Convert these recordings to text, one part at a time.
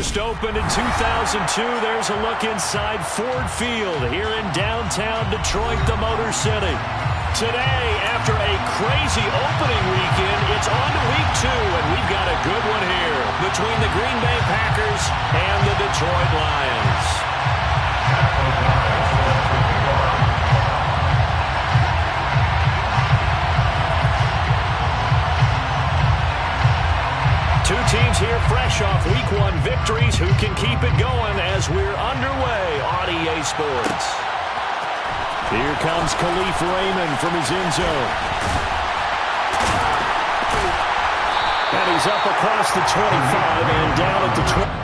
First opened in 2002. There's a look inside Ford Field here in downtown Detroit, the Motor City. Today, after a crazy opening weekend, it's on to week 2, and we've got a good one here between the Green Bay Packers and the Detroit Lions. Two teams here fresh off Week 1 victories. Who can keep it going as we're underway on EA Sports? Here comes Khalif Raymond from his end zone. And he's up across the 25 and down at the 20.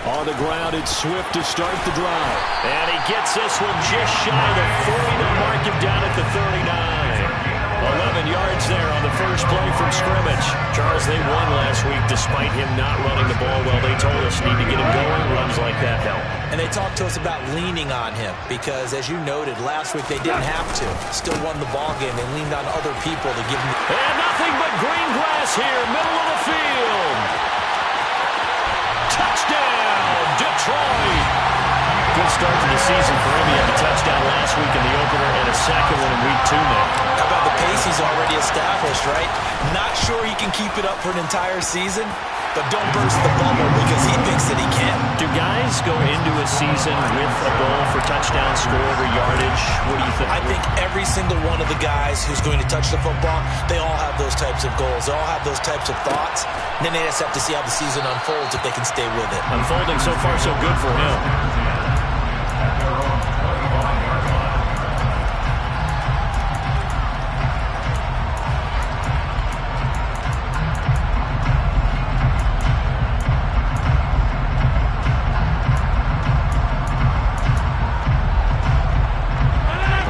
On the ground, it's Swift to start the drive. And he gets this one just shy of the 40 to mark him down at the 39. 11 yards there on the first play from scrimmage. Charles, they won last week despite him not running the ball well. They told us need to get him going. Runs like that help. And they talked to us about leaning on him because, as you noted, last week they didn't have to. Still won the ball game. They leaned on other people to give them. And nothing but green grass here, middle of the field. Touchdown, Detroit. Good start to the season for him. He had a touchdown last week in the opener and a second one in week 2 now. How about the pace he's already established, right? Not sure he can keep it up for an entire season, but don't burst the bubble because he thinks that he can. Do guys go into a season with a goal for touchdown score or yardage? What do you think? I think every single one of the guys who's going to touch the football, they all have those types of goals. They all have those types of thoughts. And then they just have to see how the season unfolds if they can stay with it. Unfolding so far so good for him.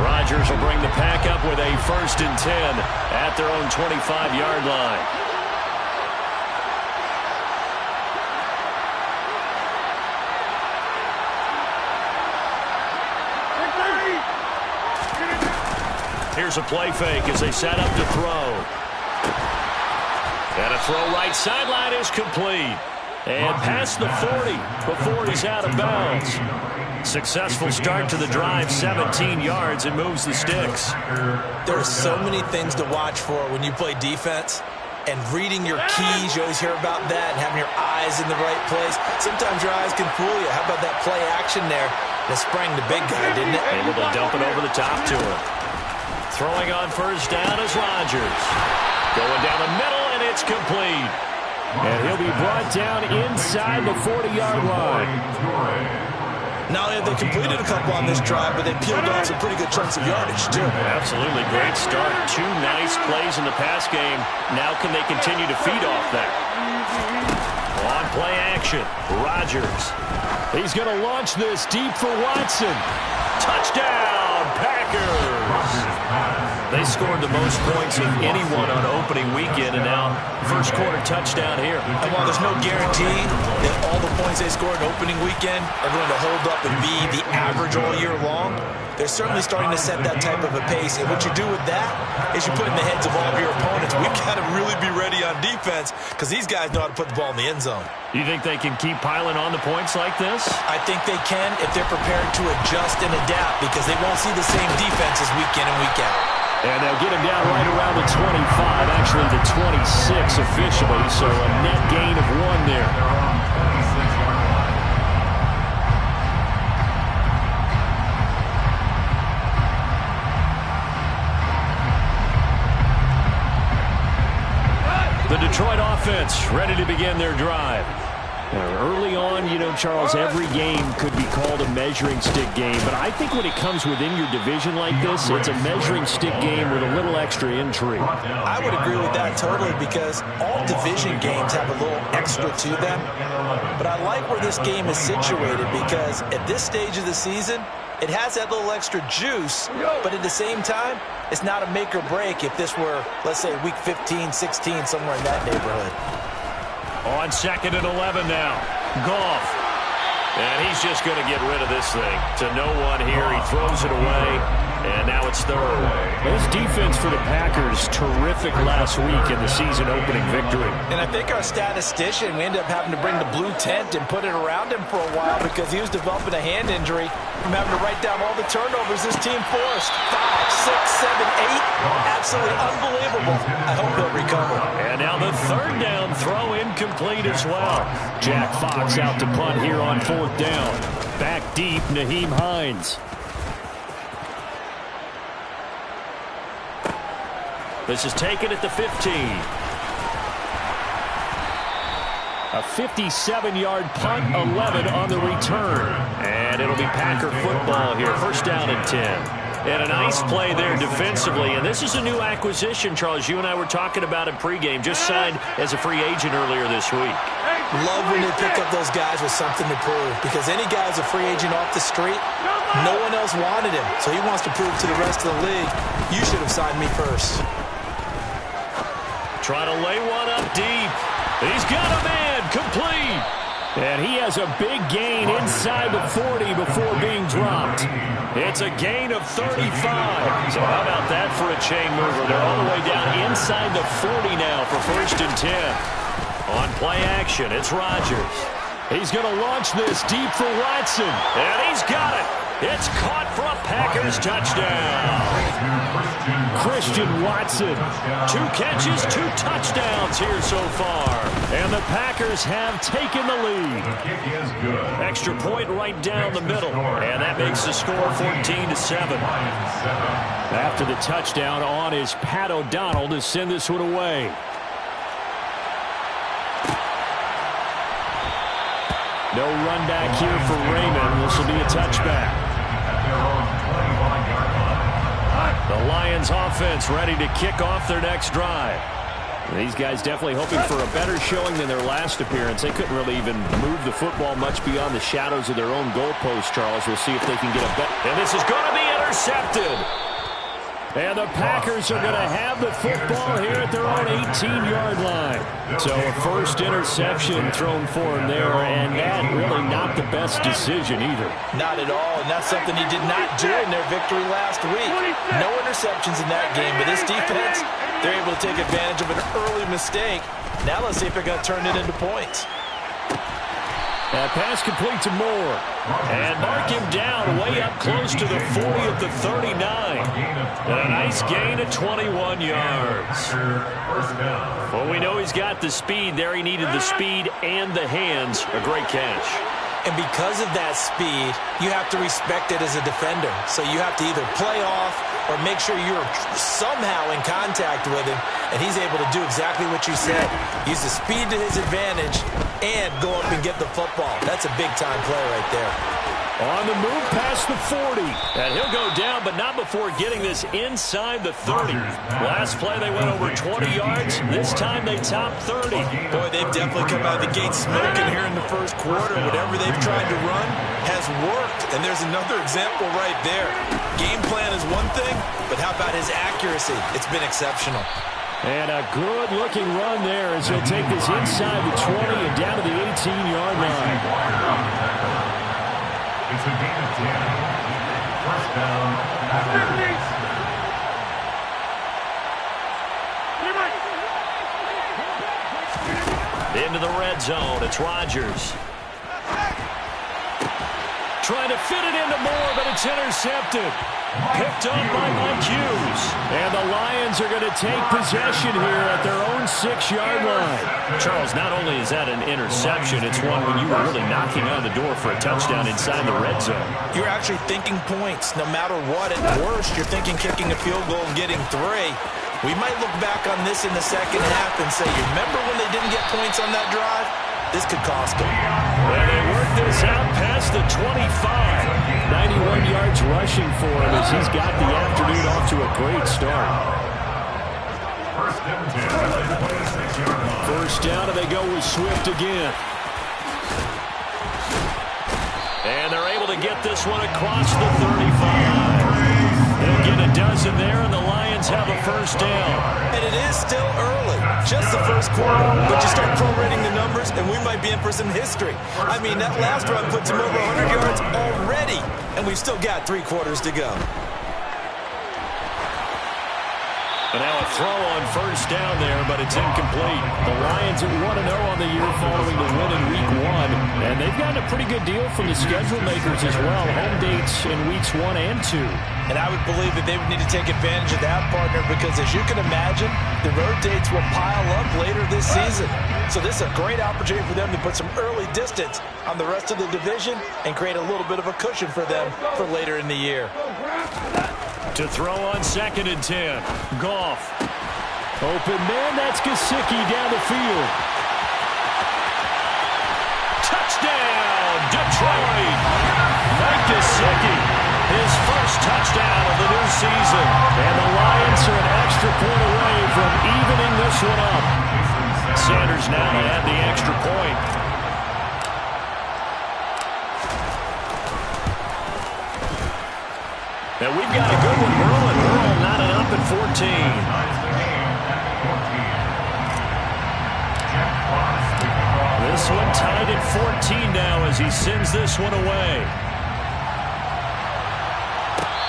Rodgers will bring the pack up with a 1st and 10 at their own 25-yard line. Here's a play fake as they set up to throw. And a throw right sideline is complete. And past the 40 before he's out of bounds. Successful start to the drive, 17 yards, and moves the sticks. There are so many things to watch for when you play defense. And reading your keys, you always hear about that, and having your eyes in the right place. Sometimes your eyes can fool you. How about that play action there? That sprang the big guy, didn't it? Able to dump it over the top to him. Throwing on 1st down is Rodgers. Going down the middle, and it's complete. And he'll be brought down inside the 40-yard line. Not only have they completed a couple on this drive, but they peeled off some pretty good chunks of yardage, too. Absolutely. Great start. 2 nice plays in the pass game. Now can they continue to feed off that? On play action, Rodgers. He's going to launch this deep for Watson. Touchdown, Packers! They scored the most points of anyone on opening weekend, and now first quarter touchdown here. And while there's no guarantee that all the points they scored opening weekend are going to hold up and be the average all year long, they're certainly starting to set that type of a pace. And what you do with that is you put in the heads of all of your opponents, we've got to really be ready on defense because these guys know how to put the ball in the end zone. You think they can keep piling on the points like this? I think they can if they're prepared to adjust and adapt because they won't see the same defenses week in and week out. And they'll get him down right around the 25, actually the 26 officially, so a net gain of 1 there. The Detroit offense ready to begin their drive. Early on, you know, Charles, every game could be called a measuring stick game, but I think when it comes within your division like this, it's a measuring stick game with a little extra intrigue. I would agree with that totally because all division games have a little extra to them, but I like where this game is situated because at this stage of the season, it has that little extra juice, but at the same time, it's not a make or break if this were, let's say, week 15, 16, somewhere in that neighborhood. On 2nd and 11 now. Goff. And he's just going to get rid of this thing. To no one here. He throws it away. And now it's 3rd. This defense for the Packers, terrific last week in the season opening victory. And I think our statistician, we ended up having to bring the blue tent and put it around him for a while because he was developing a hand injury from having to write down all the turnovers this team forced. 5, 6, 7, 8. Absolutely unbelievable. I hope he'll recover. And now the 3rd down throw incomplete as well. Jack Fox out to punt here on 4th down. Back deep, Nyheim Hines. This is taken at the 15. A 57-yard punt, 11 on the return. And it'll be Packer football here. 1st down and 10. And a nice play there defensively. And this is a new acquisition, Charles. You and I were talking about it pregame. Just signed as a free agent earlier this week. Love when they pick up those guys with something to prove. Because any guy who's a free agent off the street, no one else wanted him. So he wants to prove to the rest of the league, you should have signed me first. Trying to lay one up deep. He's got a man complete. And he has a big gain inside the 40 before being dropped. It's a gain of 35. So how about that for a chain mover? They're all the way down inside the 40 now for 1st and 10. On play action, it's Rodgers. He's going to launch this deep for Watson. And he's got it. It's caught for a Packers touchdown. Christian Watson. 2 catches, 2 touchdowns here so far. And the Packers have taken the lead. Extra point right down the middle. And that makes the score 14-7. After the touchdown on is Pat O'Donnell to send this one away. No run back here for Raymond. This will be a touchback. The Lions offense ready to kick off their next drive. These guys definitely hoping for a better showing than their last appearance. They couldn't really even move the football much beyond the shadows of their own goalpost, Charles. We'll see if they can get a better. And this is going to be intercepted. And the Packers are going to have the football here at their own 18-yard line. So a first interception thrown for him there, and that really not the best decision either. Not at all, and that's something he did not do in their victory last week. No interceptions in that game, but this defense, they're able to take advantage of an early mistake. Now let's see if they're going to turn it into points. That pass complete to Moore. And mark him down way up close to the 40 at the 39. And a nice gain of 21 yards. Well, we know he's got the speed there. He needed the speed and the hands. A great catch. And because of that speed, you have to respect it as a defender. So you have to either play off or make sure you're somehow in contact with him. And he's able to do exactly what you said. Use the speed to his advantage and go up and get the football. That's a big-time play right there. On the move past the 40. And he'll go down, but not before getting this inside the 30. Last play, they went over 20 yards. This time, they topped 30. Boy, they've definitely come out of the gate smoking here in the first quarter. Whatever they've tried to run has worked. And there's another example right there. Game plan is one thing, but how about his accuracy? It's been exceptional. And a good-looking run there as he'll take this inside the 20 and down to the 18-yard line. It's a gain of 10. First down. Into the red zone. It's Rodgers. Trying to fit it into Moore, but it's intercepted. Picked up by Mike Hughes. And the Lions are going to take possession here at their own 6-yard line. Charles, not only is that an interception, it's one when you were really knocking on the door for a touchdown inside the red zone. You're actually thinking points. No matter what, at worst, you're thinking kicking a field goal and getting 3. We might look back on this in the second half and say, you remember when they didn't get points on that drive? This could cost them. And they work this out past the 25. 91 yards rushing for him as he's got the afternoon off to a great start. First down, and they go with Swift again. And they're able to get this one across the 35. They'll get a dozen there, and the Lions have a first down. And it is still early, just the first quarter. But you start prorating the numbers, and we might be in for some history. I mean, that last run puts him over 100 yards already, and we've still got 3 quarters to go. And now a throw on first down there, but it's incomplete. The Lions are 1-0 on the year following the win in Week 1. And they've gotten a pretty good deal from the schedule makers as well. Home dates in Weeks 1 and 2. And I would believe that they would need to take advantage of that, partner, because as you can imagine, the road dates will pile up later this season. So this is a great opportunity for them to put some early distance on the rest of the division and create a little bit of a cushion for them for later in the year. To throw on 2nd and 10. Goff. Open man, that's Gesicki down the field. Touchdown, Detroit. Mike Gesicki, his first touchdown of the new season. And the Lions are an extra point away from evening this one up. Sanders now to add the extra point. Now we've got a good one, Merlin. Merlin knotted up at 14. This one tied at 14 now as he sends this one away.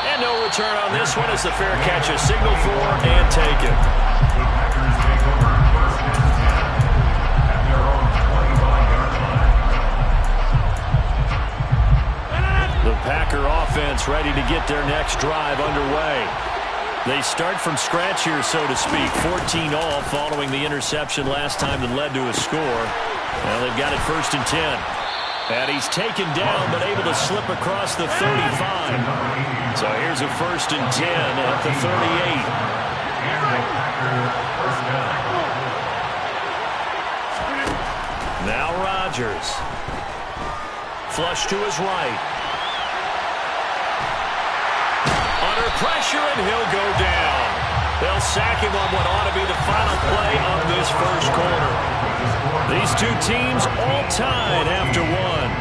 And no return on this one as the fair catch is signaled for and taken. The Packer offense ready to get their next drive underway. They start from scratch here, so to speak. 14-all following the interception last time that led to a score. Well, they've got it 1st and 10. And he's taken down, but able to slip across the 35. So here's a 1st and 10 at the 38. Now Rodgers. Flush to his right. Under pressure, and he'll go down. They'll sack him on what ought to be the final play of this first quarter. These two teams all tied after one.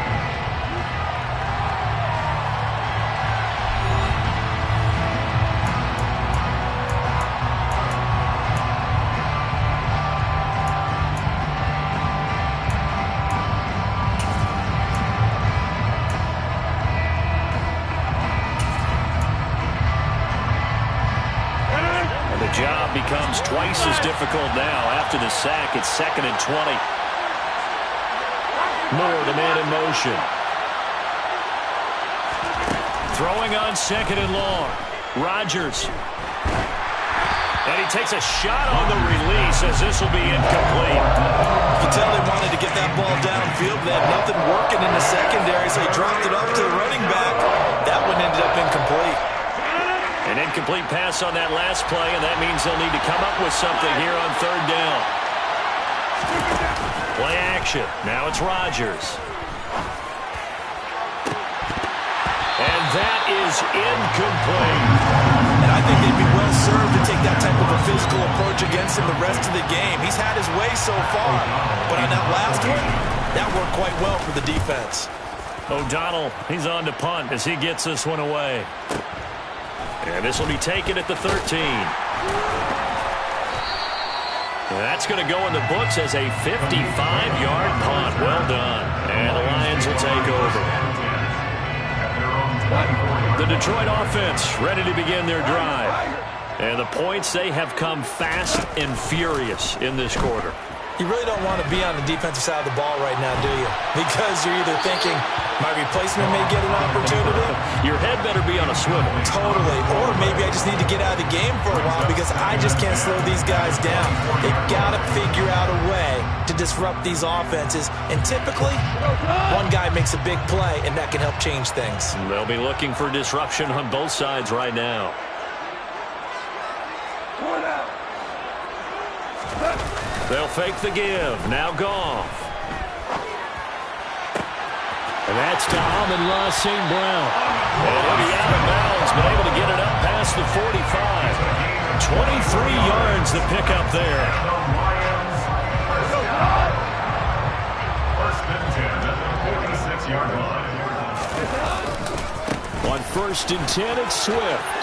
Job becomes twice as difficult now. After the sack, it's 2nd and 20. Moore, the man in motion. Throwing on 2nd and long. Rodgers. And he takes a shot on the release as this will be incomplete. You can tell they wanted to get that ball downfield. They had nothing working in the secondary, so he dropped it off to the running back. That one ended up incomplete. An incomplete pass on that last play, and that means they'll need to come up with something here on 3rd down. Play action. Now it's Rodgers. And that is incomplete. And I think they'd be well served to take that type of a physical approach against him the rest of the game. He's had his way so far, but on that last one, that worked quite well for the defense. O'Donnell, he's on to punt as he gets this one away. And this will be taken at the 13. And that's going to go in the books as a 55-yard punt. Well done. And the Lions will take over. The Detroit offense ready to begin their drive. And the points, they have come fast and furious in this quarter. You really don't want to be on the defensive side of the ball right now, do you? Because you're either thinking, my replacement may get an opportunity. Your head better be on a swivel. Totally. Or maybe I just need to get out of the game for a while because I just can't slow these guys down. They've got to figure out a way to disrupt these offenses. And typically, one guy makes a big play, and that can help change things. They'll be looking for disruption on both sides right now. They'll fake the give. Now Goff. And that's to Amon-Ra St. Brown. And he'll be out of bounds, but able to get it up past the 45. 23 yards to pick up there. First and 10 at the 46-yard line. On first and 10, it's Swift.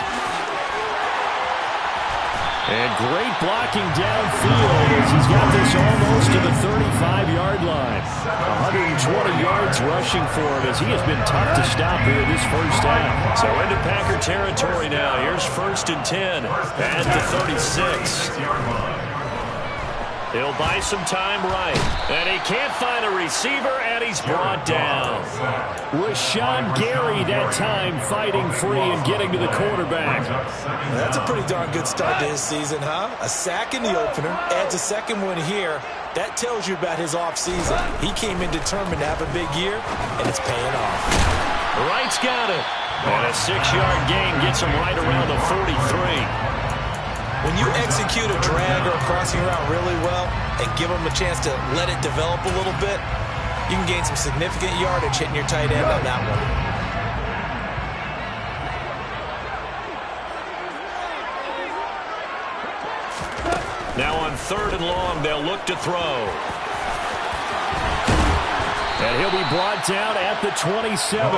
And great blocking downfield as he's got this almost to the 35-yard line. 120 yards rushing for him as he has been tough to stop here this first half. So into Packer territory now. Here's first and 10 at the 36. He'll buy some time right. And he can't find a receiver, and he's brought down. Rashawn Gary that time fighting free and getting to the quarterback. That's a pretty darn good start to his season, huh? A sack in the opener, adds a second one here. That tells you about his offseason. He came in determined to have a big year, and it's paying off. Wright's got it. And a 6-yard gain gets him right around the 43. When you execute a drag or a crossing route really well and give them a chance to let it develop a little bit, you can gain some significant yardage hitting your tight end on that one. Now on third and long, they'll look to throw. And he'll be brought down at the 27.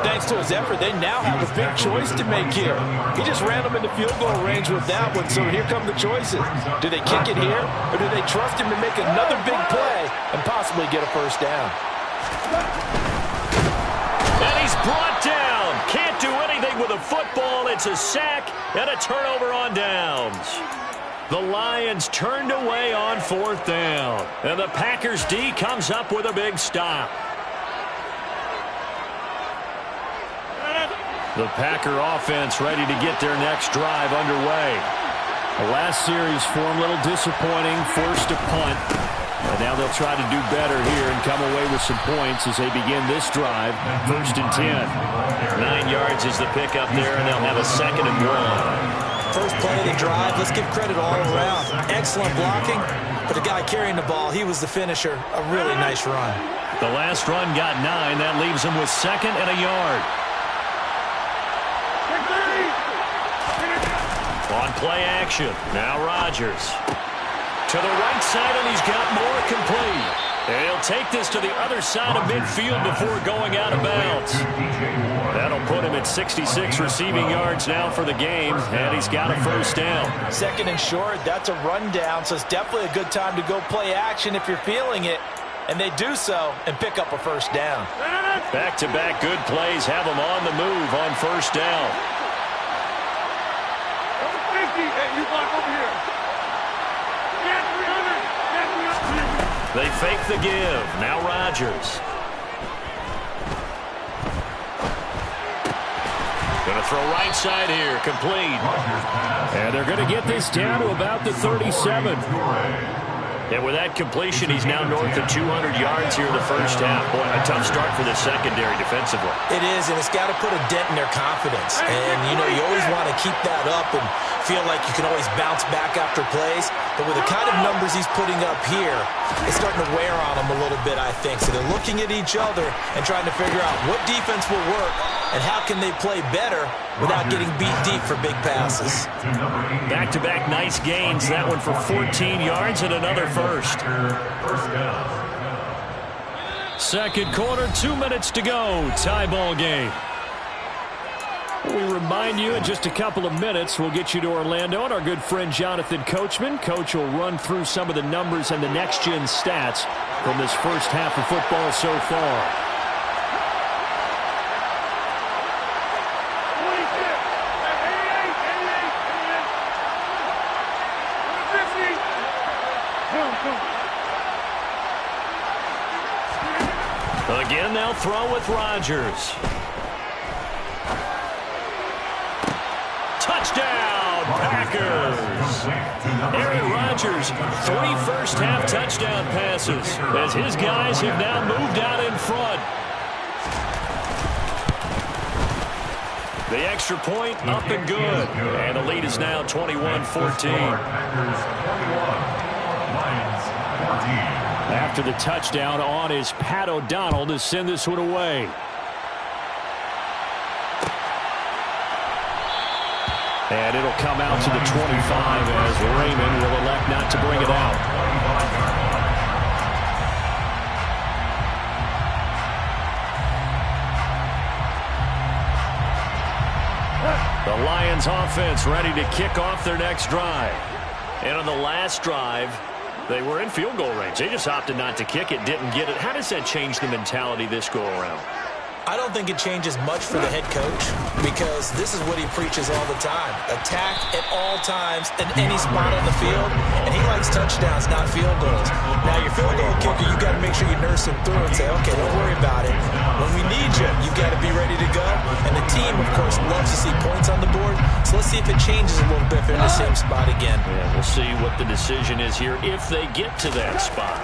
Thanks to his effort, they now have a big choice to make here. He just ran them into field goal range with that one, so here come the choices. Do they kick it here, or do they trust him to make another big play and possibly get a first down? And he's brought down. Can't do anything with a football. It's a sack and a turnover on downs. The Lions turned away on fourth down. And the Packers D comes up with a big stop. The Packer offense ready to get their next drive underway. The last series for them a little disappointing, forced a punt. And now they'll try to do better here and come away with some points as they begin this drive. First and 10. 9 yards is the pickup there, and they'll have a second and 1. First play of the drive, let's give credit all around. Excellent blocking, but the guy carrying the ball, he was the finisher. A really nice run. The last run got 9. That leaves him with second and a yard. On play action, now Rodgers. To the right side, and he's got more complete. And he'll take this to the other side of midfield before going out of bounds. That'll put him at 66 receiving yards now for the game, and he's got a first down. Second and short, that's a rundown, so it's definitely a good time to go play action if you're feeling it. And they do so and pick up a first down. Back-to-back good plays have them on the move on first down. Hey, you block over here. They fake the give. Now Rodgers. Going to throw right side here. Complete. And they're going to get this down to about the 37. And with that completion, he's now north of 200 yards here in the first half. Boy, a tough start for the secondary defensively. It is, and it's got to put a dent in their confidence. And, you know, you always want to keep that up and feel like you can always bounce back after plays. But with the kind of numbers he's putting up here, it's starting to wear on them a little bit, I think. So they're looking at each other and trying to figure out what defense will work and how can they play better without getting beat deep for big passes. Back-to-back nice gains. That one for 14 yards and another first. Second quarter, 2 minutes to go. Tie ball game. We remind you in just a couple of minutes, we'll get you to Orlando and our good friend Jonathan Coachman. Coach will run through some of the numbers and the next-gen stats from this first half of football so far. Again, they'll throw with Rodgers. Touchdown, Packers. Aaron Rodgers, 3 first-half touchdown passes as his guys have now moved out in front. The extra point up and good. And the lead is now 21-14. After the touchdown, on is Pat O'Donnell to send this one away. And it'll come out to the 25 as Raymond will elect not to bring it out. The Lions offense ready to kick off their next drive. And on the last drive, they were in field goal range. They just opted not to kick it, didn't get it. How does that change the mentality this go around? I don't think it changes much for the head coach because this is what he preaches all the time. Attack at all times in any spot on the field, and he likes touchdowns, not field goals. Now, your field goal kicker, you've got to make sure you nurse him through and say, okay, don't worry about it. When we need you, you've got to be ready to go. And the team, of course, loves to see points on the board, so let's see if it changes a little bit if they're in the same spot again. Yeah, we'll see what the decision is here if they get to that spot.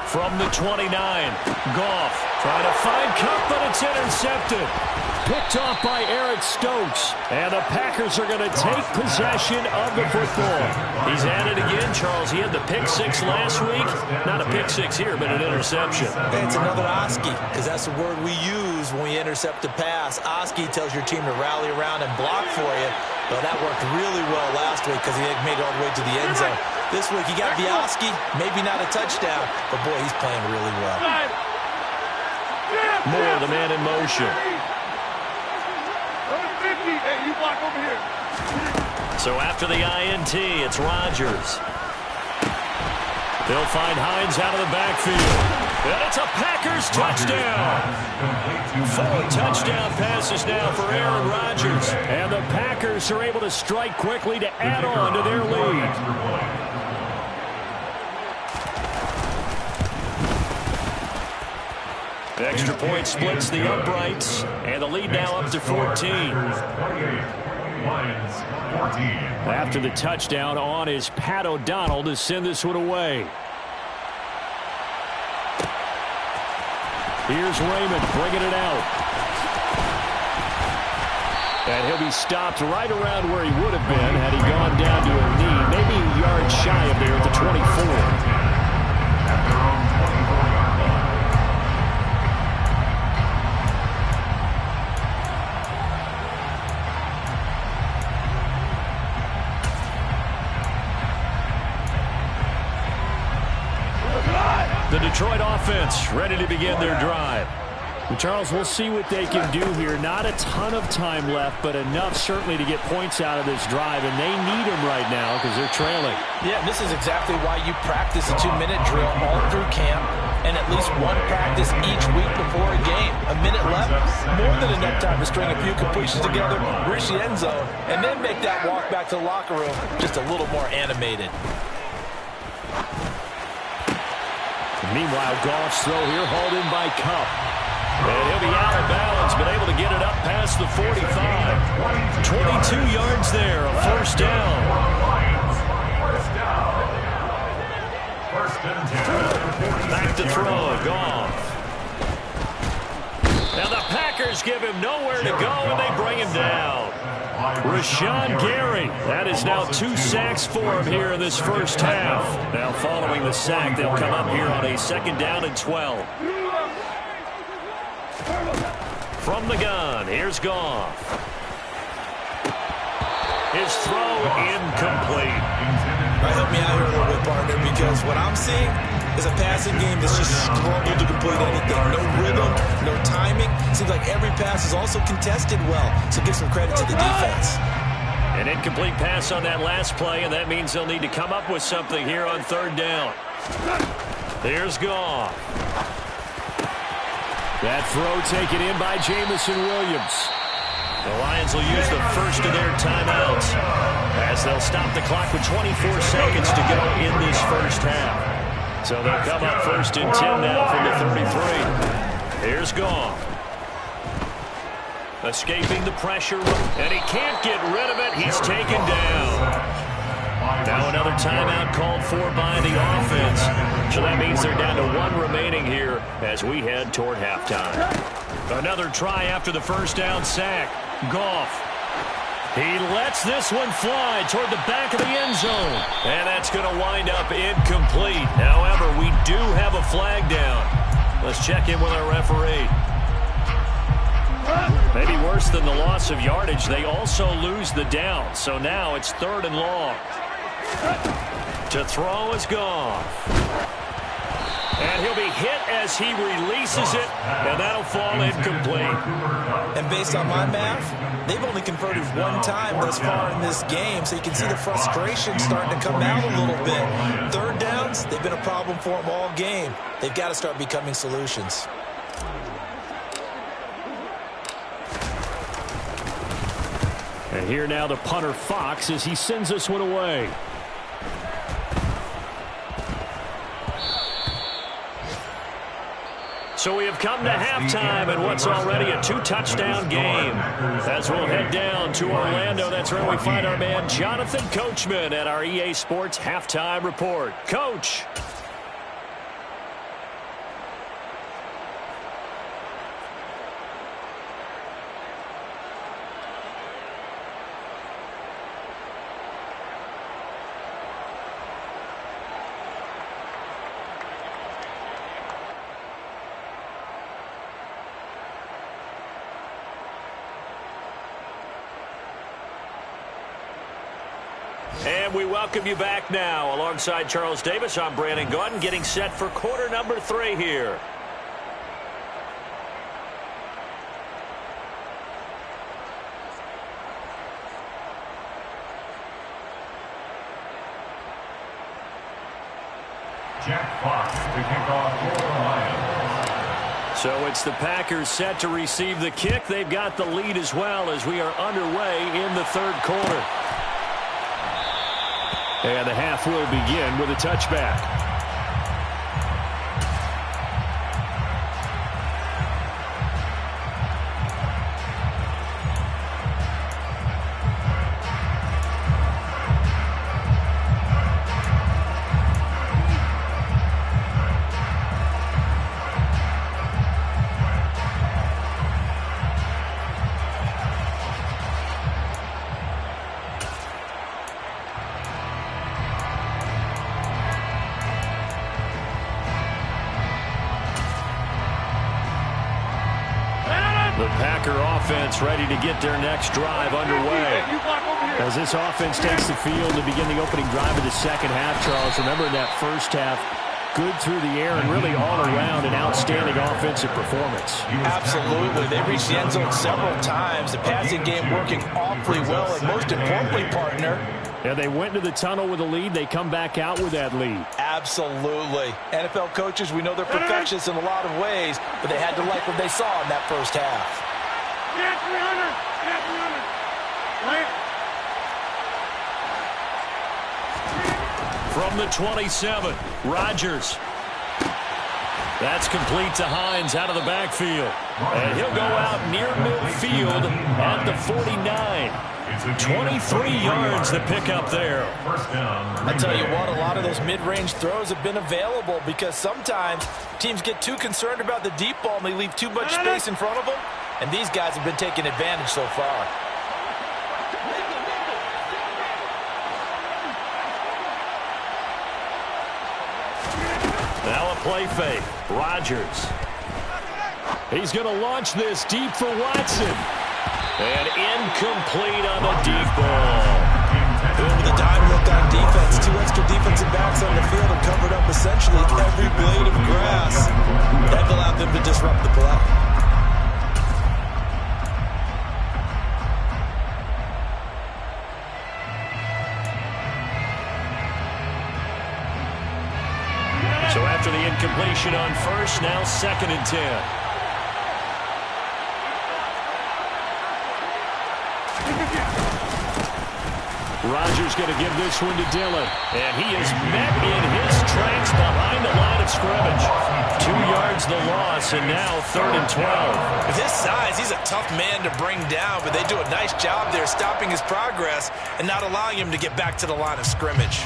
From the 29, Goff trying to find Kupp, but it's intercepted. Picked off by Eric Stokes. And the Packers are going to take possession of the football. He's at it again, Charles. He had the pick six last week. Not a pick six here, but an interception. It's another Oski, because that's the word we use when we intercept a pass. Oski tells your team to rally around and block for you. Well, that worked really well last week because he made it all the way to the end zone. This week he got the Oski, maybe not a touchdown, but boy, he's playing really well. Moore, the man in motion. Hey, you block over here. So after the INT, it's Rodgers. They'll find Hines out of the backfield. And it's a Packers touchdown. 4 touchdown passes now for Aaron Rodgers. And the Packers are able to strike quickly to add on to their lead. The extra point splits the uprights. And the lead now up to 14. After the touchdown, on is Pat O'Donnell to send this one away. Here's Raymond bringing it out. And he'll be stopped right around where he would have been had he gone down to a knee, maybe a yard shy of there at the 24. The Detroit offense ready to begin their drive. And Charles, we'll see what they can do here. Not a ton of time left, but enough certainly to get points out of this drive, and they need them right now because they're trailing. Yeah, this is exactly why you practice a 2-minute drill all through camp and at least one practice each week before a game. A minute left, more than enough time to string a few completions together, reach the end zone, and then make that walk back to the locker room just a little more animated. Meanwhile, Goff's throw here hauled in by Kupp. And he'll be out of bounds, but able to get it up past the 45. 22 yards there, a first down. First and 10. Back to throw. Goff. Now the Packers give him nowhere to go, and they bring him down. Rashawn Gary. That is now 2 sacks for him here in this first half. Now following the sack, they'll come up here on a 2nd down and 12. From the gun, here's Goff. His throw incomplete. Help me out here a little bit, partner, because what I'm seeing is a passing game that's just struggled to complete anything. No rhythm, no timing. Seems like every pass is also contested well, so give some credit to the defense. An incomplete pass on that last play, and that means they'll need to come up with something here on 3rd down. Here's Goff. That throw taken in by Jamison Williams. The Lions will use the first of their timeouts as they'll stop the clock with 24 seconds to go in this first half. So they'll come up 1st and 10 now from the 33. Here's Goff. Escaping the pressure, and he can't get rid of it. He's taken down. Now another timeout called for by the offense. So that means they're down to 1 remaining here as we head toward halftime. Another try after the first down sack. Goff. He lets this one fly toward the back of the end zone. And that's going to wind up incomplete. However, we do have a flag down. Let's check in with our referee. Maybe worse than the loss of yardage, they also lose the down. So now it's 3rd and long. To throw is Goff. And he'll be hit as he releases it, and that'll fall incomplete. And based on my math, they've only converted 1 time thus far in this game, so you can see the frustration starting to come out a little bit. 3rd downs, they've been a problem for them all game. They've got to start becoming solutions. And here now the punter Fox as he sends this one away. So we have come to halftime in what's already a 2-touchdown game. As we'll head down to Orlando, that's where we find our man Jonathan Coachman at our EA Sports Halftime Report. Coach. And we welcome you back now. Alongside Charles Davis, I'm Brandon Gaudin, getting set for quarter number 3 here. Jack Fox to kick off for the Lions. So it's the Packers set to receive the kick. They've got the lead as well as we are underway in the 3rd quarter. And the half will begin with a touchback. The Packer offense ready to get their next drive underway. As this offense takes the field to begin the opening drive of the 2nd half, Charles, remember in that first half, good through the air and really all around an outstanding offensive performance. Absolutely. They reached the end zone several times. The passing game working awfully well, and most importantly, partner, Yeah, they went to the tunnel with a lead. They come back out with that lead. Absolutely. NFL coaches, we know they're perfectionists in a lot of ways, but they had to like what they saw in that first half. Yeah, 300. Yeah, 300. Right? From the 27, Rodgers. That's complete to Hines out of the backfield. And he'll go out near midfield at the 49. 23 yards to pick up there. First down. I tell you what, a lot of those mid-range throws have been available because sometimes teams get too concerned about the deep ball and they leave too much space in front of them, and these guys have been taking advantage so far. Now a play fake. Rodgers. He's going to launch this deep for Watson. And incomplete on the deep ball. With a dime look on defense, 2 extra defensive backs on the field and covered up essentially every blade of grass. That allowed them to disrupt the play. So after the incompletion on first, now 2nd and 10. Rodgers going to give this one to Dillon. And he is met in his tracks behind the line of scrimmage. 2 yards the loss, and now 3rd and 12. With his size, he's a tough man to bring down, but they do a nice job there stopping his progress and not allowing him to get back to the line of scrimmage.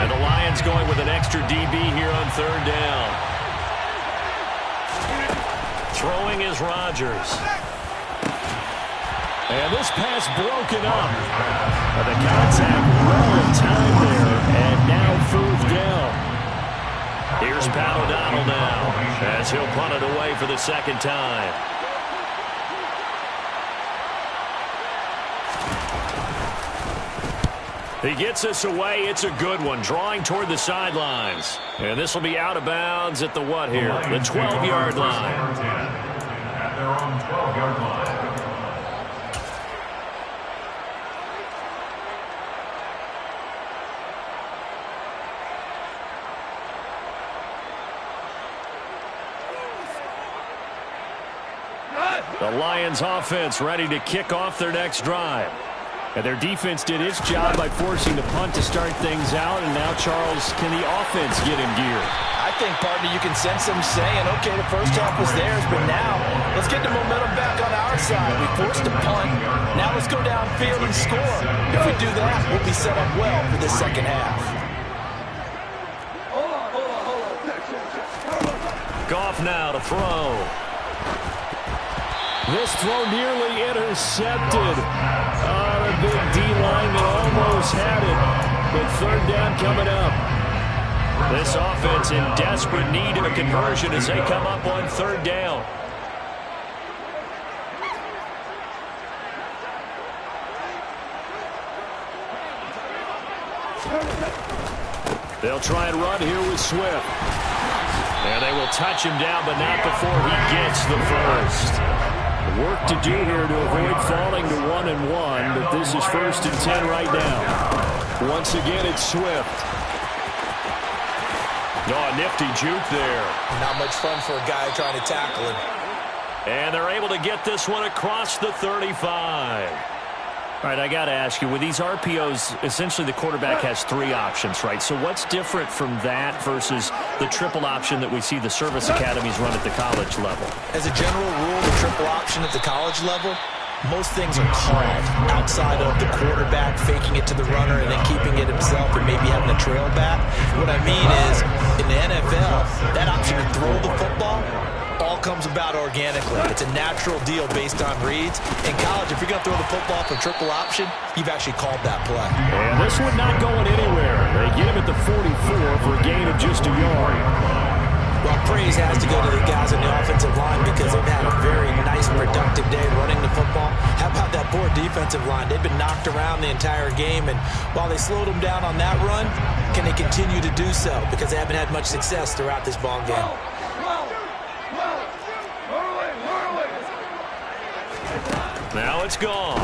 And the Lions going with an extra DB here on 3rd down. Throwing is Rodgers. And this pass broken up. The contact well timed there. And now 4th down. Here's Pat O'Donnell now as he'll punt it away for the 2nd time. He gets us away. It's a good one. Drawing toward the sidelines. And this will be out of bounds at the what here? The 12-yard line. At their own 12-yard line. The Lions offense ready to kick off their next drive. And their defense did its job by forcing the punt to start things out. And now, Charles, can the offense get in gear? I think, partner, you can sense them saying, okay, the first half was theirs, but now let's get the momentum back on our side. We forced a punt. Now let's go downfield and score. If we do that, we'll be set up well for the second half. Goff now to throw. This throw nearly intercepted. The big D lineman almost had it. But 3rd down coming up. This offense in desperate need of a conversion as they come up on 3rd down. They'll try and run here with Swift. And they will touch him down, but not before he gets the first. Work to do here to avoid falling to 1-1, but this is 1st and 10 right now. Once again, it's Swift. Oh, a nifty juke there. Not much fun for a guy trying to tackle him. And they're able to get this one across the 35. All right, I got to ask you, with these RPOs, essentially the quarterback has 3 options, right? So what's different from that versus the triple option that we see the service academies run at the college level? As a general rule, the triple option at the college level, most things are called outside of the quarterback faking it to the runner and then keeping it himself and maybe having a trail back. What I mean is, in the NFL, that option to throw the football all comes about organically. It's a natural deal based on reads. In college, if you're going to throw the football for triple option, you've actually called that play. And this one not going anywhere. They get him at the 44 for a gain of just a yard. Well, praise has to go to the guys in the offensive line because they've had a very nice, productive day running the football. How about that poor defensive line? They've been knocked around the entire game, and while they slowed them down on that run, can they continue to do so? Because they haven't had much success throughout this ball game. Now it's gone.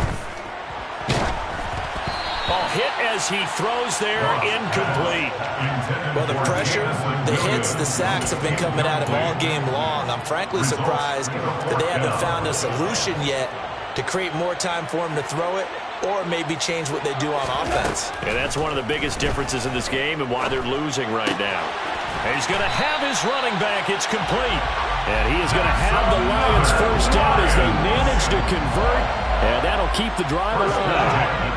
Ball hit as he throws there, incomplete. Well, the pressure, the hits, the sacks have been coming at him all game long. I'm frankly surprised that they haven't found a solution yet to create more time for him to throw it or maybe change what they do on offense. And that's one of the biggest differences in this game and why they're losing right now. And he's going to have his running back. It's complete. And he is going to have the Lions first down as they manage to convert. And that'll keep the drive alive.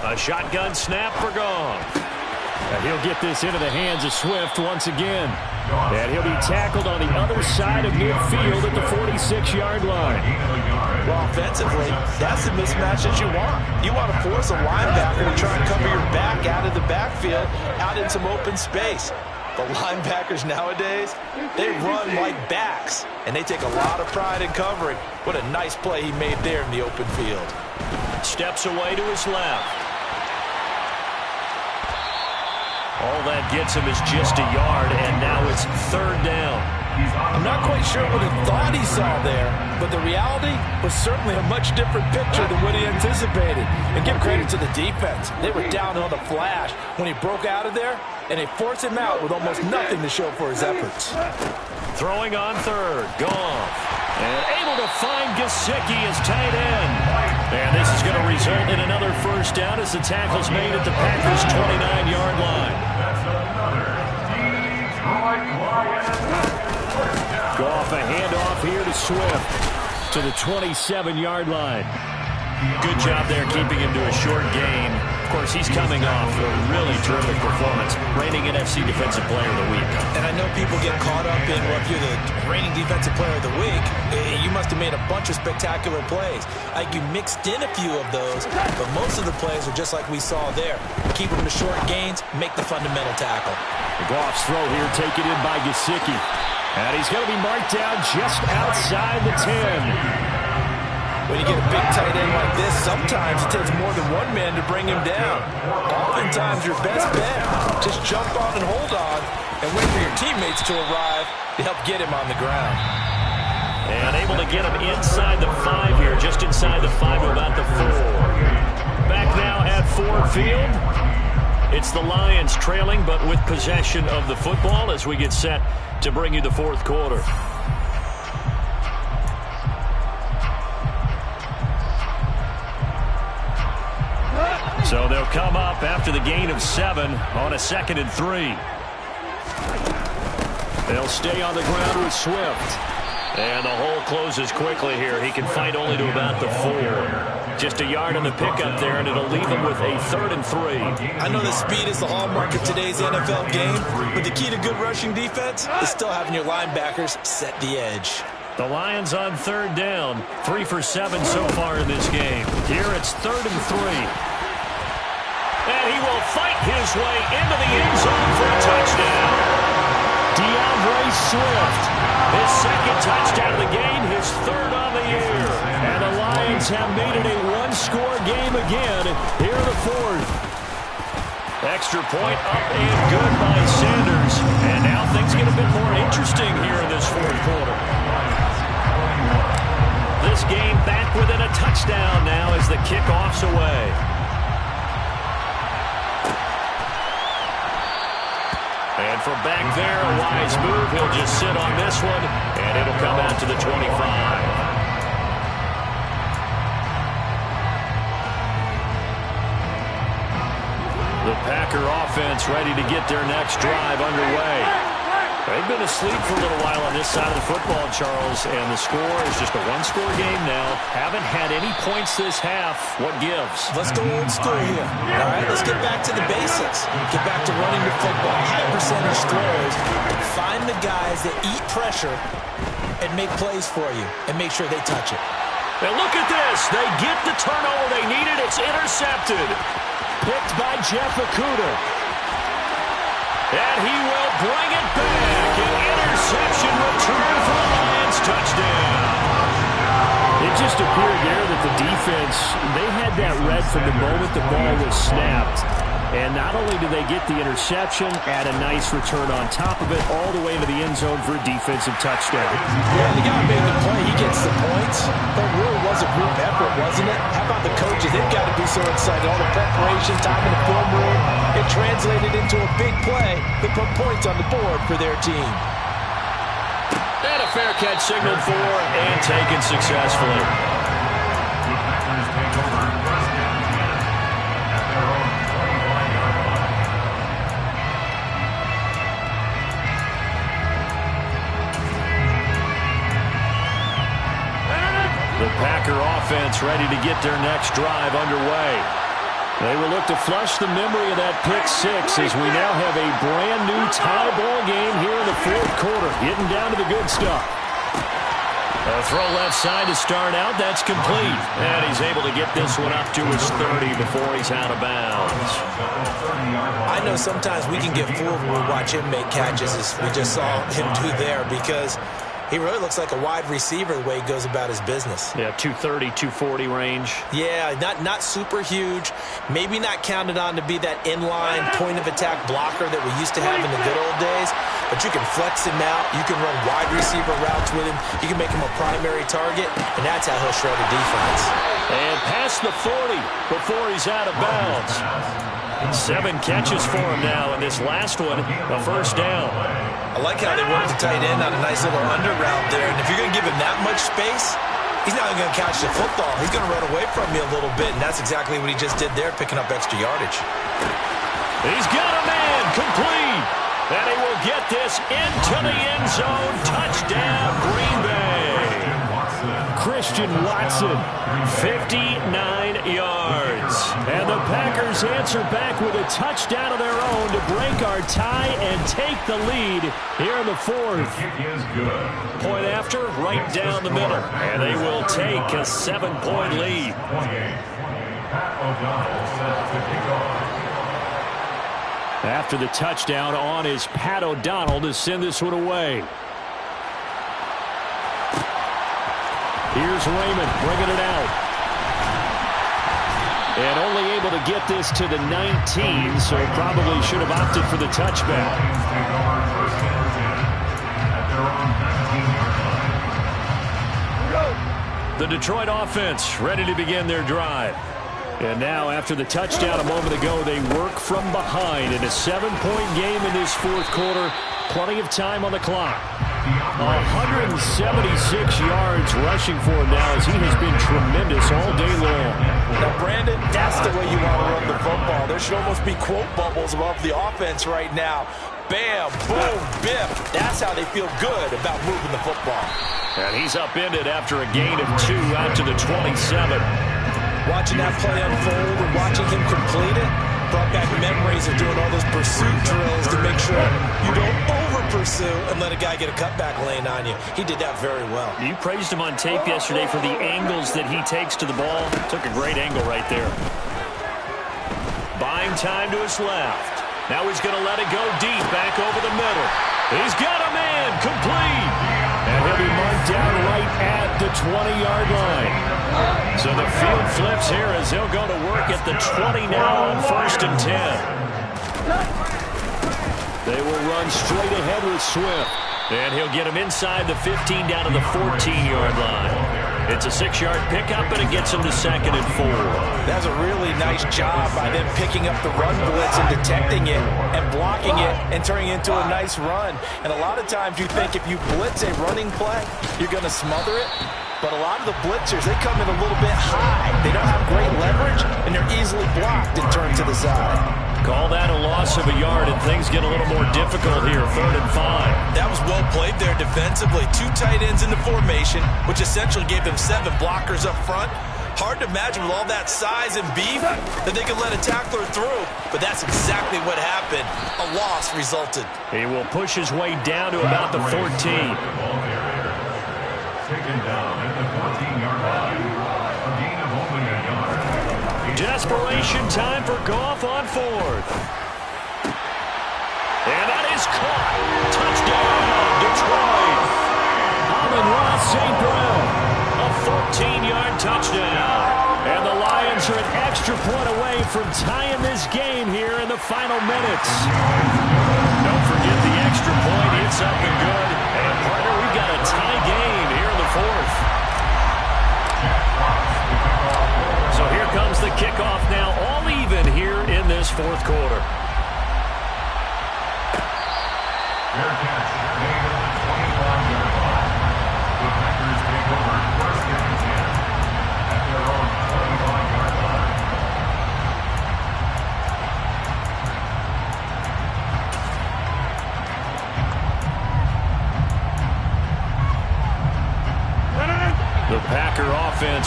A shotgun snap for Goff. And he'll get this into the hands of Swift once again. And he'll be tackled on the other side of midfield at the 46-yard line. Well, offensively, that's the mismatch that you want. You want to force a linebacker to try and cover your back out of the backfield, out in some open space. The linebackers nowadays, they run like backs, and they take a lot of pride in covering. What a nice play he made there in the open field. Steps away to his left. All that gets him is just a yard, and now it's third down. I'm not quite sure what he thought he saw there, but the reality was certainly a much different picture than what he anticipated. And give credit to the defense. They were down on the flash when he broke out of there, and they forced him out with almost nothing to show for his efforts. Throwing on third, Goff. And able to find Gesicki as tight end. And this is going to result in another first down as the tackle's made at the Packers' 29-yard line. Goff, a handoff here to Swift to the 27-yard line. Good job there keeping him to a short gain. Of course, he's coming off a really terrific performance, reigning NFC Defensive Player of the Week. And I know people get caught up in, well, if you're the reigning Defensive Player of the Week, you must have made a bunch of spectacular plays. Like you mixed in a few of those, but most of the plays are just like we saw there. Keep them to short gains, make the fundamental tackle. Goff's throw here taken in by Gesicki. And he's going to be marked down just outside the 10. When you get a big tight end like this, sometimes it takes more than one man to bring him down. Oftentimes, your best bet, just jump on and hold on and wait for your teammates to arrive to help get him on the ground. And able to get him inside the 5 here, just inside the 5, about the 4. Back now at Ford Field. It's the Lions trailing, but with possession of the football as we get set to bring you the fourth quarter. So they'll come up after the gain of 7 on a 2nd and 3. They'll stay on the ground with Swift. And the hole closes quickly here. He can fight only to about the 4. Just a yard on the pickup there, and it'll leave him with a 3rd and 3. I know the speed is the hallmark of today's NFL game, but the key to good rushing defense is still having your linebackers set the edge. The Lions on 3rd down. 3 for 7 so far in this game. Here it's 3rd and 3. And he will fight his way into the end zone for a touchdown. DeAndre Swift, his 2nd touchdown of the game, his 3rd on the year. And the Lions have made it a one-score game again here in the 4th. Extra point up and good by Sanders. And now things get a bit more interesting here in this 4th quarter. This game back within a touchdown now as the kickoff's away. And from back there, a wise move. He'll just sit on this one, and it'll come out to the 25. The Packer offense ready to get their next drive underway. They've been asleep for a little while on this side of the football, Charles, and the score is just a one-score game now. Haven't had any points this half. What gives? Let's go old school here. All right, let's get back to the basics. Get back to running the football, high percentage throws. Find the guys that eat pressure and make plays for you and make sure they touch it. And look at this. They get the turnover they needed. It's intercepted. Picked by Jeff Okudah. And he will bring it back. An interception return for the Lions. Touchdown. It just appeared there that the defense, they had that read from the moment the ball was snapped. And not only did they get the interception, add a nice return on top of it, all the way into the end zone for a defensive touchdown. Yeah, the guy made the play. He gets the points. But it really was a group effort, wasn't it? How about the coaches? They've got to be so excited. All the preparation, time in the film room, it translated into a big play that put points on the board for their team. And a fair catch signaled for and taken successfully. The Packers take over first and 10 at their own 25-yard line. The Packer offense ready to get their next drive underway. They will look to flush the memory of that pick six as we now have a brand new tie ball game here in the fourth quarter. Getting down to the good stuff. A throw left side to start out. That's complete. And he's able to get this one up to his 30 before he's out of bounds. I know sometimes we can get fooled when we watch him make catches, as we just saw him do there, because he really looks like a wide receiver the way he goes about his business. Yeah, 230, 240 range. Yeah, not super huge. Maybe not counted on to be that inline point-of-attack blocker that we used to have in the good old days. But you can flex him out. You can run wide receiver routes with him. You can make him a primary target, and that's how he'll shred a defense. And past the 40 before he's out of bounds. 7 catches for him now, and this last one, a first down. I like how they work the tight end on a nice little under route there. And if you're going to give him that much space, he's not going to catch the football. He's going to run away from you a little bit, and that's exactly what he just did there, picking up extra yardage. He's got a man complete. And he will get this into the end zone. Touchdown, Green Bay. Christian Watson, 59 yards. And the Packers answer back with a touchdown of their own to break our tie and take the lead here in the fourth. Kick is good. Point after, right down the middle. And they will take a 7-point lead. 28. Pat O'Donnell set to kick off. After the touchdown, on is Pat O'Donnell to send this one away. Here's Raymond bringing it out. And only able to get this to the 19, so probably should have opted for the touchback. Take over first and 10 at their own 19-yard line. The Detroit offense ready to begin their drive. And now, after the touchdown a moment ago, they work from behind in a 7-point game in this fourth quarter. Plenty of time on the clock. 176 yards rushing for him now, as he has been tremendous all day long. Now, Brandon, that's the way you want to run the football. There should almost be quote bubbles above the offense right now. Bam, boom, biff. That's how they feel good about moving the football. And he's upended after a gain of 2 out to the 27. Watching that play unfold and watching him complete it brought back memories of doing all those pursuit drills to make sure you don't over-pursue and let a guy get a cutback lane on you. He did that very well. You praised him on tape yesterday for the angles that he takes to the ball. Took a great angle right there. Buying time to his left. Now he's going to let it go deep, back over the middle. He's got a man, complete. And he'll be marked down right at the 20-yard line. So the field flips here as they'll go to work at the 20 now on first and 10. They will run straight ahead with Swift. And he'll get him inside the 15 down to the 14-yard line. It's a 6-yard pickup, and it gets him to 2nd and 4. That's a really nice job by them picking up the run blitz and detecting it and blocking it and turning it into a nice run. And a lot of times you think if you blitz a running play, you're going to smother it. But a lot of the blitzers, they come in a little bit high. They don't have great leverage, and they're easily blocked and turned to the side. Call that a loss of a yard, and things get a little more difficult here, 3rd and 5. That was well played there defensively. 2 tight ends in the formation, which essentially gave them 7 blockers up front. Hard to imagine with all that size and beef that they could let a tackler through. But that's exactly what happened. A loss resulted. He will push his way down to about the 14. Taken down at the 14-yard line. A gain of only a yard. Desperation time for Goff on 4th. And that is caught. Touchdown, Detroit. Amon-Ra St. Brown. A 14-yard touchdown. And the Lions are an extra point away from tying this game here in the final minutes. Don't forget the extra point. It's up and good. And, partner, we've got a tie game here in the 4th. So here comes the kickoff now, all even here in this 4th quarter. Fair catch made at the 25-yard line.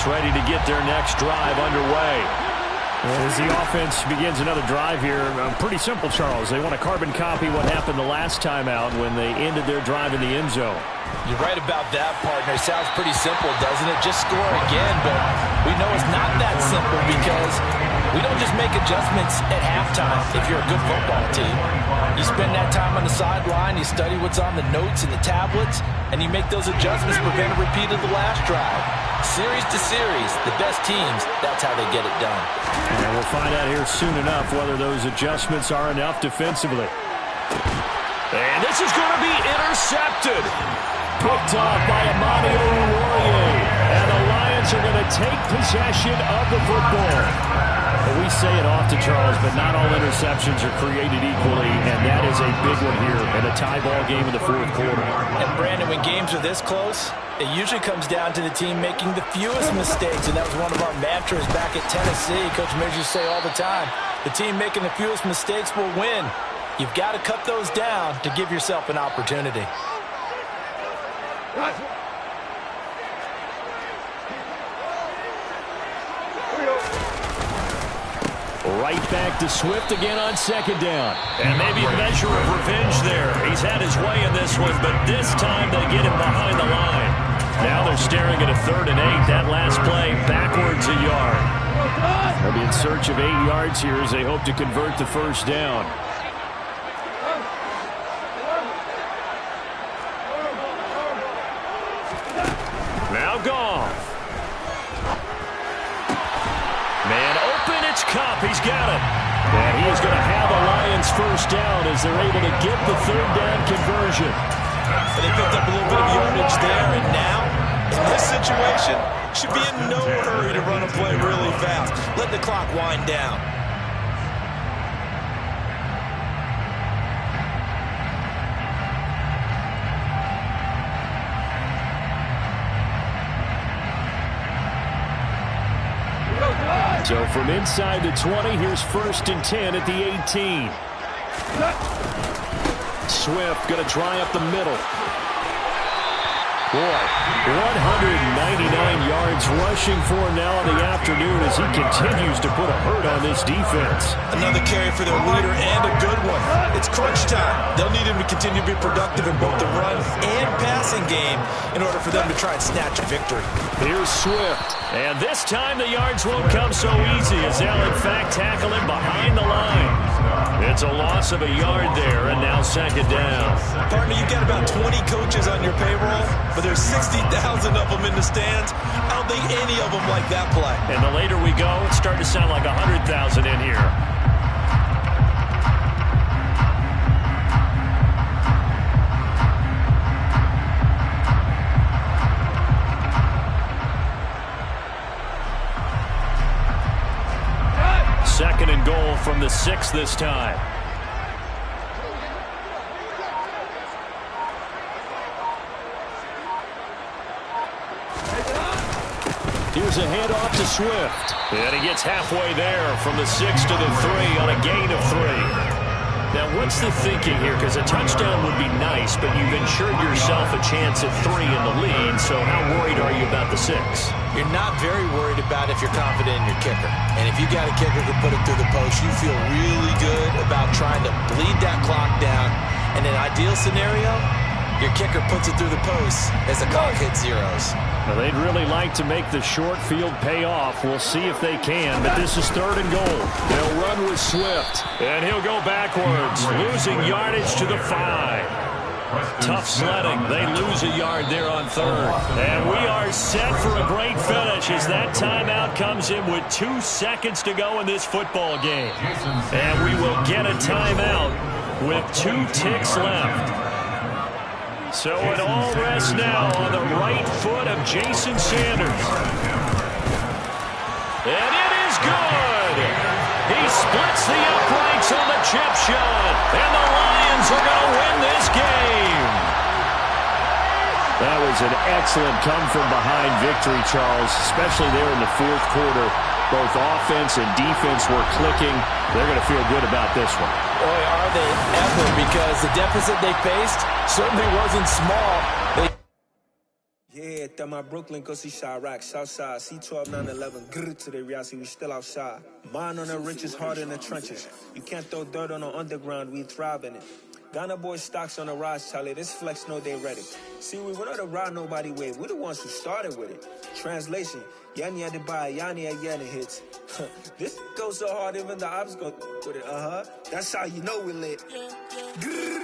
offense ready to get their next drive underway. As the offense begins another drive here, pretty simple, Charles. They want to carbon copy what happened the last time out when they ended their drive in the end zone. You're right about that, partner. Sounds pretty simple, doesn't it? Just score again, but we know it's not that simple because we don't just make adjustments at halftime if you're a good football team. You spend that time on the sideline, you study what's on the notes and the tablets, and you make those adjustments to prevent a repeat of the last drive. Series to series, the best teams, that's how they get it done. And we'll find out here soon enough whether those adjustments are enough defensively. And this is going to be intercepted. Picked off by Amani Oruwariye. And the Lions are going to take possession of the football. Well, we say it often, Charles, but not all interceptions are created equally, and that is a big one here in a tie ball game in the fourth quarter. And, Brandon, when games are this close, it usually comes down to the team making the fewest mistakes, and that was one of our mantras back at Tennessee. Coach Majors say all the time, the team making the fewest mistakes will win. You've got to cut those down to give yourself an opportunity. Right back to Swift again on second down. And maybe a measure of revenge there. He's had his way in this one, but this time they get him behind the line. Now they're staring at a 3rd and 8. That last play, backwards a yard. They'll be in search of 8 yards here as they hope to convert the first down. Now Goff. Man open, it's Kupp. He's got it. And he is going to have a Lions first down as they're able to get the 3rd down conversion. And they picked up a little bit of yardage there, and now, in this situation, should be in no hurry to run a play really fast. Let the clock wind down. So from inside the 20, here's 1st and 10 at the 18. Swift going to try up the middle. Boy, 199 yards rushing for him now in the afternoon as he continues to put a hurt on this defense. Another carry for their leader and a good one. It's crunch time. They'll need him to continue to be productive in both the run and passing game in order for them to try and snatch a victory. Here's Swift. And this time the yards won't come so easy as they'll in fact tackle him behind the line. It's a loss of a yard there, and now 2nd down. Partner, you've got about 20 coaches on your payroll, but there's 60,000 of them in the stands. I don't think any of them like that play. And the later we go, it's starting to sound like 100,000 in here. Second and goal from the 6 this time. Here's a handoff to Swift. And he gets halfway there from the 6 to the 3 on a gain of 3. Now, what's the thinking here? Because a touchdown would be nice, but you've ensured yourself a chance at 3 in the lead, so how worried are you about the 6? You're not very worried about if you're confident in your kicker. And if you got a kicker who can put it through the post, you feel really good about trying to bleed that clock down. In an ideal scenario, your kicker puts it through the post as the clock hits zeros. Well, they'd really like to make the short field pay off. We'll see if they can, but this is 3rd and goal. They'll run with Swift, and he'll go backwards, losing yardage to the 5. Tough sledding. They lose a yard there on 3rd. And we are set for a great finish as that timeout comes in with 2 seconds to go in this football game. And we will get a timeout with 2 ticks left. So it all rests now on the right foot of Jason Sanders. And it is good. He splits the uprights on the chip shot. And the Lions are going to win this game. That was an excellent come-from-behind victory, Charles, especially there in the fourth quarter. Both offense and defense were clicking. They're going to feel good about this one. Boy, are they ever, because the deficit they faced certainly wasn't small. looked at my Brooklyn, cause he Chirac, Southside, C12, 911, grrr to the Riasi, we still outside. Mine on the richest, heart in the trenches. You can't throw dirt on the underground, we thrive in it. Ghana boy stocks on the rise, Charlie, this flex know they ready. See, we were not to ride nobody wave, we the ones who started with it. Translation, Yanni had to buy, Yanni again it hits. This goes so hard, even the ops go with it, That's how you know we lit. Grrr.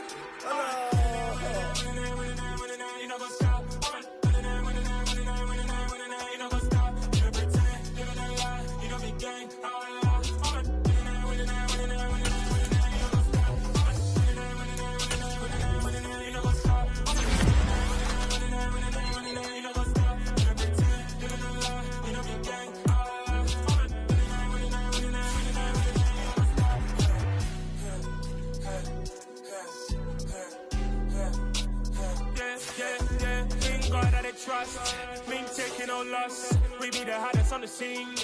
Trust, mean taking no loss. We be the hottest on the scene.